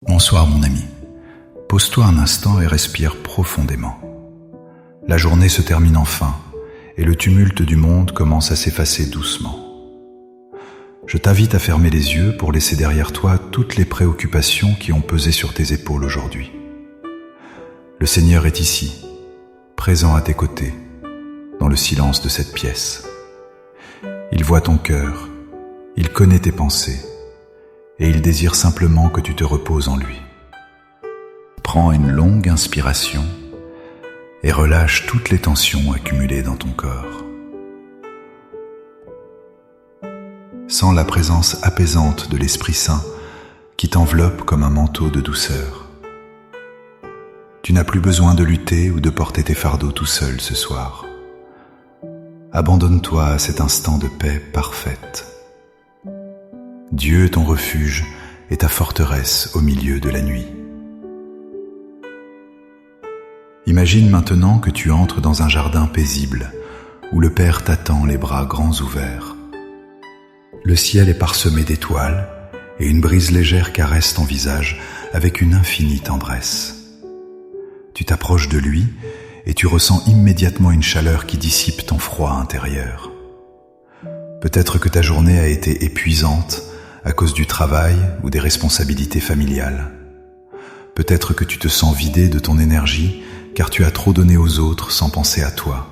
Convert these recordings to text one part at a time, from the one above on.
Bonsoir mon ami. Pose-toi un instant et respire profondément. La journée se termine enfin et le tumulte du monde commence à s'effacer doucement. Je t'invite à fermer les yeux pour laisser derrière toi toutes les préoccupations qui ont pesé sur tes épaules aujourd'hui. Le Seigneur est ici, présent à tes côtés, dans le silence de cette pièce. Il voit ton cœur, il connaît tes pensées, et il désire simplement que tu te reposes en lui. Prends une longue inspiration et relâche toutes les tensions accumulées dans ton corps. Sens la présence apaisante de l'Esprit Saint qui t'enveloppe comme un manteau de douceur. Tu n'as plus besoin de lutter ou de porter tes fardeaux tout seul ce soir. Abandonne-toi à cet instant de paix parfaite. Dieu, ton refuge, est ta forteresse au milieu de la nuit. Imagine maintenant que tu entres dans un jardin paisible où le Père t'attend les bras grands ouverts. Le ciel est parsemé d'étoiles et une brise légère caresse ton visage avec une infinie tendresse. Tu t'approches de lui et tu ressens immédiatement une chaleur qui dissipe ton froid intérieur. Peut-être que ta journée a été épuisante à cause du travail ou des responsabilités familiales. Peut-être que tu te sens vidé de ton énergie car tu as trop donné aux autres sans penser à toi.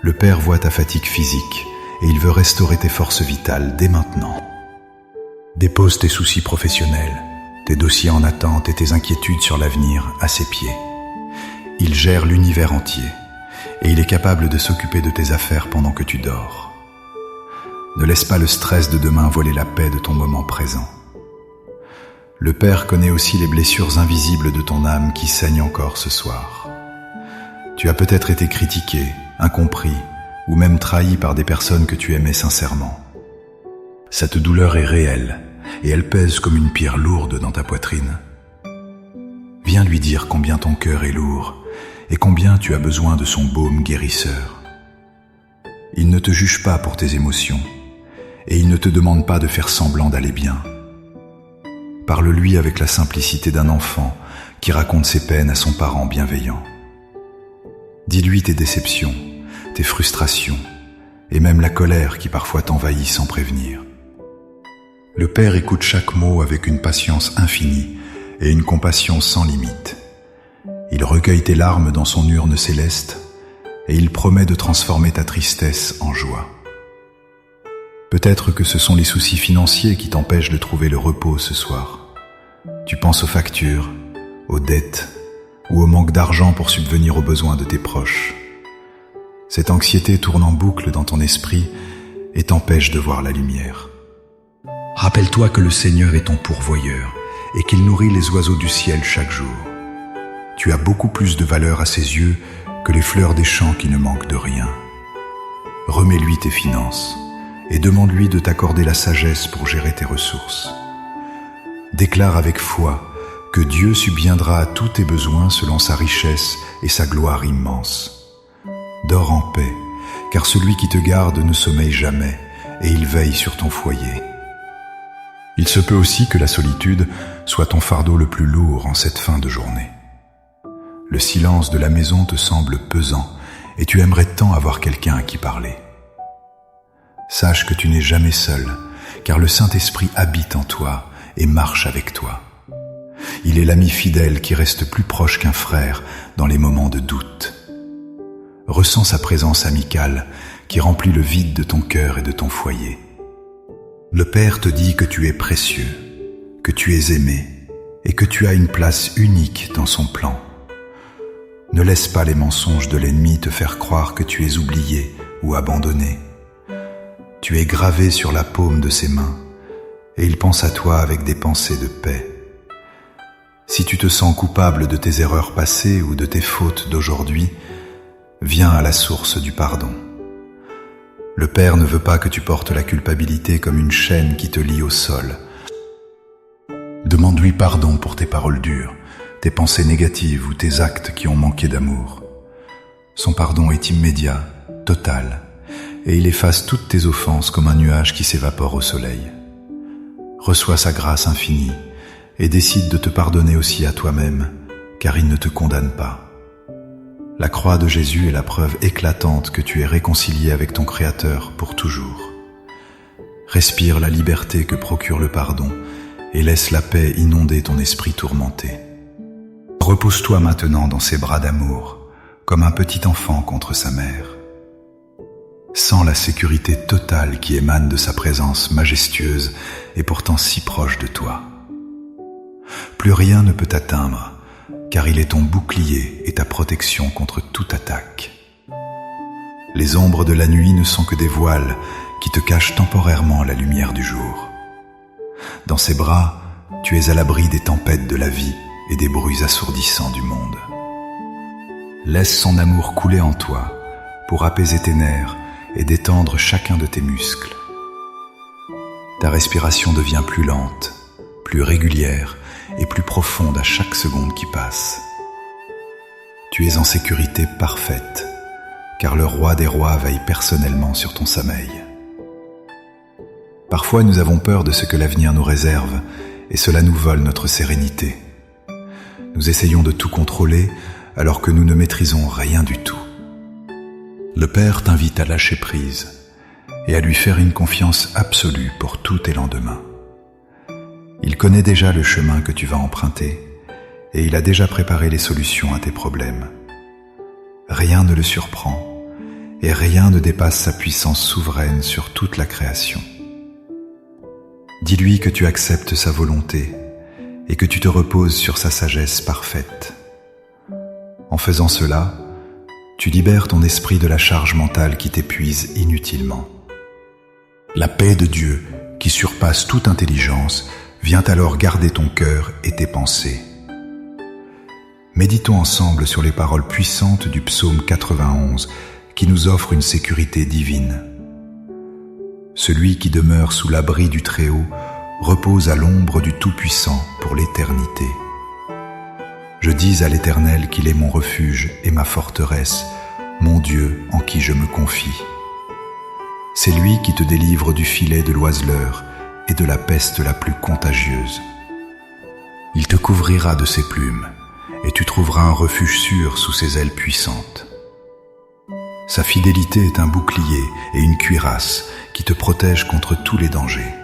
Le Père voit ta fatigue physique et il veut restaurer tes forces vitales dès maintenant. Dépose tes soucis professionnels, tes dossiers en attente et tes inquiétudes sur l'avenir à ses pieds. Il gère l'univers entier et il est capable de s'occuper de tes affaires pendant que tu dors. Ne laisse pas le stress de demain voler la paix de ton moment présent. Le Père connaît aussi les blessures invisibles de ton âme qui saignent encore ce soir. Tu as peut-être été critiqué, incompris, ou même trahi par des personnes que tu aimais sincèrement. Cette douleur est réelle et elle pèse comme une pierre lourde dans ta poitrine. Viens lui dire combien ton cœur est lourd et combien tu as besoin de son baume guérisseur. Il ne te juge pas pour tes émotions et il ne te demande pas de faire semblant d'aller bien. Parle-lui avec la simplicité d'un enfant qui raconte ses peines à son parent bienveillant. Dis-lui tes déceptions, tes frustrations et même la colère qui parfois t'envahit sans prévenir. Le Père écoute chaque mot avec une patience infinie et une compassion sans limite. Il recueille tes larmes dans son urne céleste et il promet de transformer ta tristesse en joie. Peut-être que ce sont les soucis financiers qui t'empêchent de trouver le repos ce soir. Tu penses aux factures, aux dettes ou au manque d'argent pour subvenir aux besoins de tes proches. Cette anxiété tourne en boucle dans ton esprit et t'empêche de voir la lumière. Rappelle-toi que le Seigneur est ton pourvoyeur et qu'il nourrit les oiseaux du ciel chaque jour. Tu as beaucoup plus de valeur à ses yeux que les fleurs des champs qui ne manquent de rien. Remets-lui tes finances et demande-lui de t'accorder la sagesse pour gérer tes ressources. Déclare avec foi que Dieu subviendra à tous tes besoins selon sa richesse et sa gloire immense. Dors en paix, car celui qui te garde ne sommeille jamais et il veille sur ton foyer. Il se peut aussi que la solitude soit ton fardeau le plus lourd en cette fin de journée. Le silence de la maison te semble pesant et tu aimerais tant avoir quelqu'un à qui parler. Sache que tu n'es jamais seul, car le Saint-Esprit habite en toi et marche avec toi. Il est l'ami fidèle qui reste plus proche qu'un frère dans les moments de doute. Ressens sa présence amicale qui remplit le vide de ton cœur et de ton foyer. Le Père te dit que tu es précieux, que tu es aimé et que tu as une place unique dans son plan. Ne laisse pas les mensonges de l'ennemi te faire croire que tu es oublié ou abandonné. Tu es gravé sur la paume de ses mains et il pense à toi avec des pensées de paix. Si tu te sens coupable de tes erreurs passées ou de tes fautes d'aujourd'hui, viens à la source du pardon. Le Père ne veut pas que tu portes la culpabilité comme une chaîne qui te lie au sol. Demande-lui pardon pour tes paroles dures, tes pensées négatives ou tes actes qui ont manqué d'amour. Son pardon est immédiat, total, et il efface toutes tes offenses comme un nuage qui s'évapore au soleil. Reçois sa grâce infinie et décide de te pardonner aussi à toi-même, car il ne te condamne pas. La croix de Jésus est la preuve éclatante que tu es réconcilié avec ton Créateur pour toujours. Respire la liberté que procure le pardon et laisse la paix inonder ton esprit tourmenté. Repose-toi maintenant dans ses bras d'amour, comme un petit enfant contre sa mère. Sens la sécurité totale qui émane de sa présence majestueuse et pourtant si proche de toi. Plus rien ne peut t'atteindre, car il est ton bouclier et ta protection contre toute attaque. Les ombres de la nuit ne sont que des voiles qui te cachent temporairement la lumière du jour. Dans ses bras, tu es à l'abri des tempêtes de la vie et des bruits assourdissants du monde. Laisse son amour couler en toi pour apaiser tes nerfs et détendre chacun de tes muscles. Ta respiration devient plus lente, plus régulière et plus profonde à chaque seconde qui passe. Tu es en sécurité parfaite, car le roi des rois veille personnellement sur ton sommeil. Parfois nous avons peur de ce que l'avenir nous réserve, et cela nous vole notre sérénité. Nous essayons de tout contrôler, alors que nous ne maîtrisons rien du tout. Le Père t'invite à lâcher prise, et à lui faire une confiance absolue pour tous tes lendemains. Il connaît déjà le chemin que tu vas emprunter, et il a déjà préparé les solutions à tes problèmes. Rien ne le surprend, et rien ne dépasse sa puissance souveraine sur toute la création. Dis-lui que tu acceptes sa volonté, et que tu te reposes sur sa sagesse parfaite. En faisant cela, tu libères ton esprit de la charge mentale qui t'épuise inutilement. La paix de Dieu, qui surpasse toute intelligence, vient alors garder ton cœur et tes pensées. Méditons ensemble sur les paroles puissantes du psaume 91 qui nous offre une sécurité divine. Celui qui demeure sous l'abri du Très-Haut repose à l'ombre du Tout-Puissant pour l'éternité. Je dis à l'Éternel qu'il est mon refuge et ma forteresse, mon Dieu en qui je me confie. C'est lui qui te délivre du filet de l'oiseleur et de la peste la plus contagieuse. Il te couvrira de ses plumes, et tu trouveras un refuge sûr sous ses ailes puissantes. Sa fidélité est un bouclier et une cuirasse qui te protègent contre tous les dangers.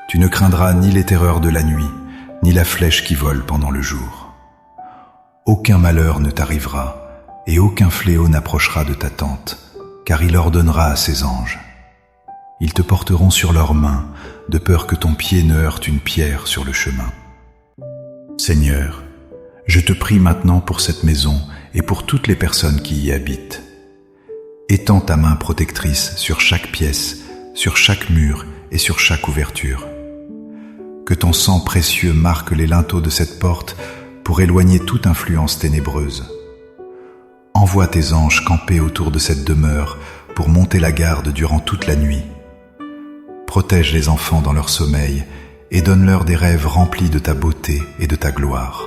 Tu ne craindras ni les terreurs de la nuit, ni la flèche qui vole pendant le jour. Aucun malheur ne t'arrivera, et aucun fléau n'approchera de ta tente, car il ordonnera à ses anges. Ils te porteront sur leurs mains, de peur que ton pied ne heurte une pierre sur le chemin. Seigneur, je te prie maintenant pour cette maison et pour toutes les personnes qui y habitent. Étends ta main protectrice sur chaque pièce, sur chaque mur et sur chaque ouverture. Que ton sang précieux marque les linteaux de cette porte pour éloigner toute influence ténébreuse. Envoie tes anges camper autour de cette demeure pour monter la garde durant toute la nuit. Protège les enfants dans leur sommeil et donne-leur des rêves remplis de ta beauté et de ta gloire.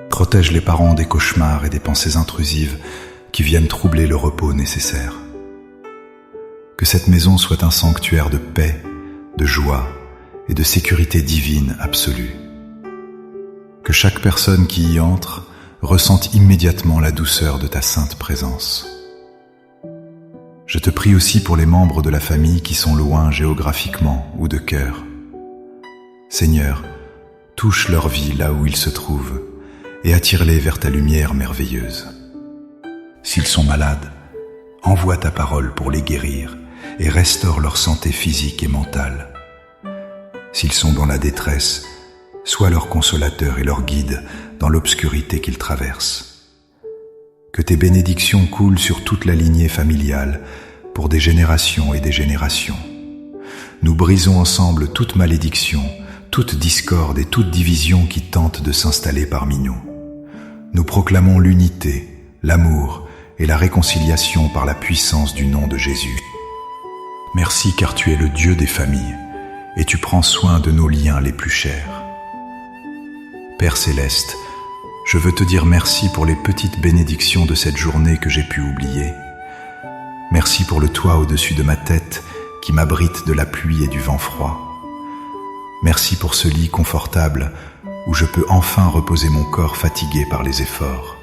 Protège les parents des cauchemars et des pensées intrusives qui viennent troubler le repos nécessaire. Que cette maison soit un sanctuaire de paix, de joie et de sécurité divine absolue. Que chaque personne qui y entre ressente immédiatement la douceur de ta sainte présence. Je te prie aussi pour les membres de la famille qui sont loin géographiquement ou de cœur. Seigneur, touche leur vie là où ils se trouvent et attire-les vers ta lumière merveilleuse. S'ils sont malades, envoie ta parole pour les guérir et restaure leur santé physique et mentale. S'ils sont dans la détresse, sois leur consolateur et leur guide dans l'obscurité qu'ils traversent. Que tes bénédictions coulent sur toute la lignée familiale pour des générations et des générations. Nous brisons ensemble toute malédiction, toute discorde et toute division qui tente de s'installer parmi nous. Nous proclamons l'unité, l'amour et la réconciliation par la puissance du nom de Jésus. Merci car tu es le Dieu des familles et tu prends soin de nos liens les plus chers. Père céleste, je veux te dire merci pour les petites bénédictions de cette journée que j'ai pu oublier. Merci pour le toit au-dessus de ma tête qui m'abrite de la pluie et du vent froid. Merci pour ce lit confortable où je peux enfin reposer mon corps fatigué par les efforts.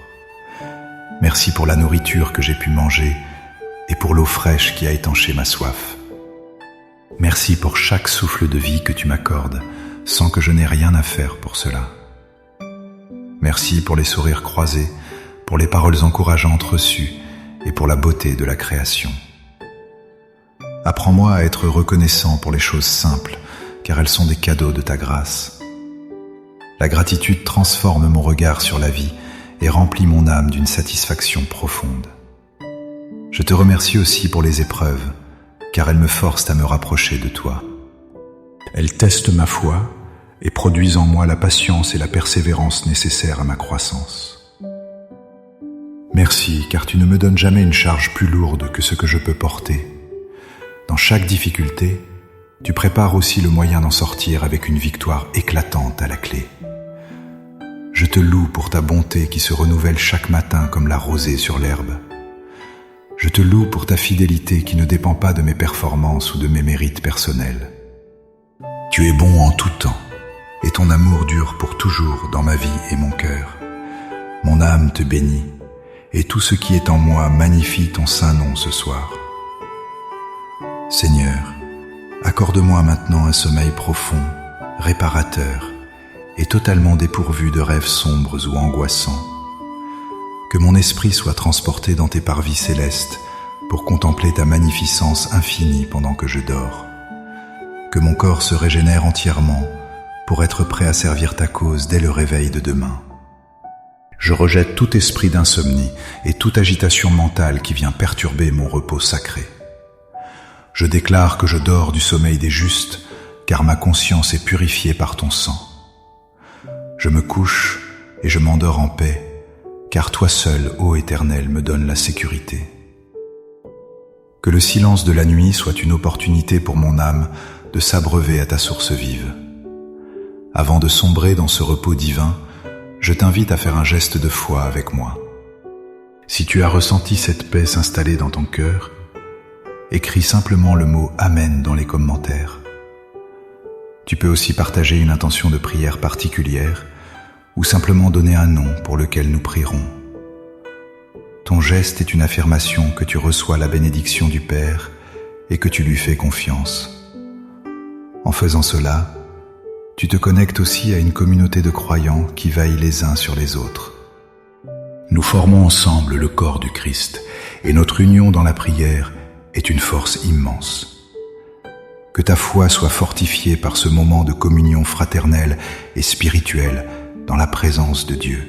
Merci pour la nourriture que j'ai pu manger et pour l'eau fraîche qui a étanché ma soif. Merci pour chaque souffle de vie que tu m'accordes sans que je n'ai rien à faire pour cela. Merci pour les sourires croisés, pour les paroles encourageantes reçues et pour la beauté de la création. Apprends-moi à être reconnaissant pour les choses simples, car elles sont des cadeaux de ta grâce. La gratitude transforme mon regard sur la vie et remplit mon âme d'une satisfaction profonde. Je te remercie aussi pour les épreuves, car elles me forcent à me rapprocher de toi. Elles testent ma foi et produisent en moi la patience et la persévérance nécessaires à ma croissance. Merci, car tu ne me donnes jamais une charge plus lourde que ce que je peux porter. Dans chaque difficulté, tu prépares aussi le moyen d'en sortir avec une victoire éclatante à la clé. Je te loue pour ta bonté qui se renouvelle chaque matin comme la rosée sur l'herbe. Je te loue pour ta fidélité qui ne dépend pas de mes performances ou de mes mérites personnels. Tu es bon en tout temps, et ton amour dure pour toujours dans ma vie et mon cœur. Mon âme te bénit, et tout ce qui est en moi magnifie ton saint nom ce soir. Seigneur, accorde-moi maintenant un sommeil profond, réparateur, et totalement dépourvu de rêves sombres ou angoissants. Que mon esprit soit transporté dans tes parvis célestes pour contempler ta magnificence infinie pendant que je dors. Que mon corps se régénère entièrement pour être prêt à servir ta cause dès le réveil de demain. Je rejette tout esprit d'insomnie et toute agitation mentale qui vient perturber mon repos sacré. Je déclare que je dors du sommeil des justes, car ma conscience est purifiée par ton sang. Je me couche et je m'endors en paix, car toi seul, ô Éternel, me donnes la sécurité. Que le silence de la nuit soit une opportunité pour mon âme de s'abreuver à ta source vive. Avant de sombrer dans ce repos divin, je t'invite à faire un geste de foi avec moi. Si tu as ressenti cette paix s'installer dans ton cœur, écris simplement le mot « Amen » dans les commentaires. Tu peux aussi partager une intention de prière particulière ou simplement donner un nom pour lequel nous prierons. Ton geste est une affirmation que tu reçois la bénédiction du Père et que tu lui fais confiance. En faisant cela, tu te connectes aussi à une communauté de croyants qui veillent les uns sur les autres. Nous formons ensemble le corps du Christ et notre union dans la prière est une force immense. Que ta foi soit fortifiée par ce moment de communion fraternelle et spirituelle dans la présence de Dieu.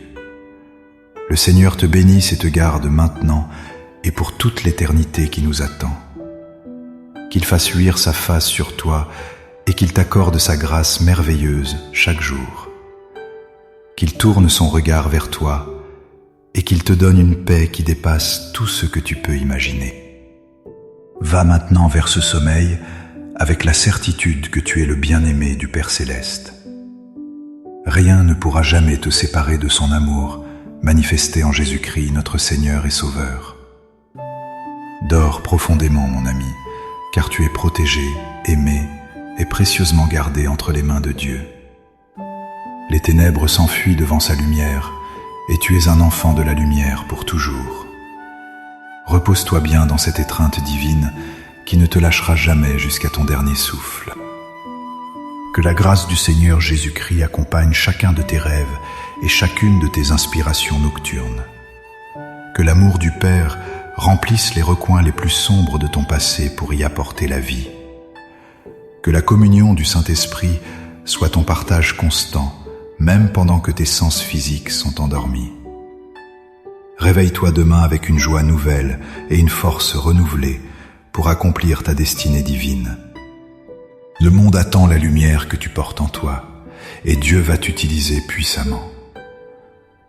Le Seigneur te bénisse et te garde maintenant et pour toute l'éternité qui nous attend. Qu'il fasse luire sa face sur toi et qu'il t'accorde sa grâce merveilleuse chaque jour. Qu'il tourne son regard vers toi et qu'il te donne une paix qui dépasse tout ce que tu peux imaginer. Va maintenant vers ce sommeil avec la certitude que tu es le bien-aimé du Père Céleste. Rien ne pourra jamais te séparer de son amour manifesté en Jésus-Christ, notre Seigneur et Sauveur. Dors profondément, mon ami, car tu es protégé, aimé et précieusement gardé entre les mains de Dieu. Les ténèbres s'enfuient devant sa lumière, et tu es un enfant de la lumière pour toujours. Repose-toi bien dans cette étreinte divine qui ne te lâchera jamais jusqu'à ton dernier souffle. Que la grâce du Seigneur Jésus-Christ accompagne chacun de tes rêves et chacune de tes inspirations nocturnes. Que l'amour du Père remplisse les recoins les plus sombres de ton passé pour y apporter la vie. Que la communion du Saint-Esprit soit ton partage constant, même pendant que tes sens physiques sont endormis. Réveille-toi demain avec une joie nouvelle et une force renouvelée pour accomplir ta destinée divine. Le monde attend la lumière que tu portes en toi, et Dieu va t'utiliser puissamment.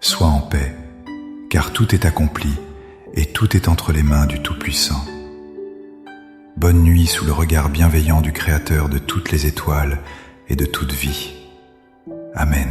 Sois en paix, car tout est accompli, et tout est entre les mains du Tout-Puissant. Bonne nuit sous le regard bienveillant du Créateur de toutes les étoiles et de toute vie. Amen.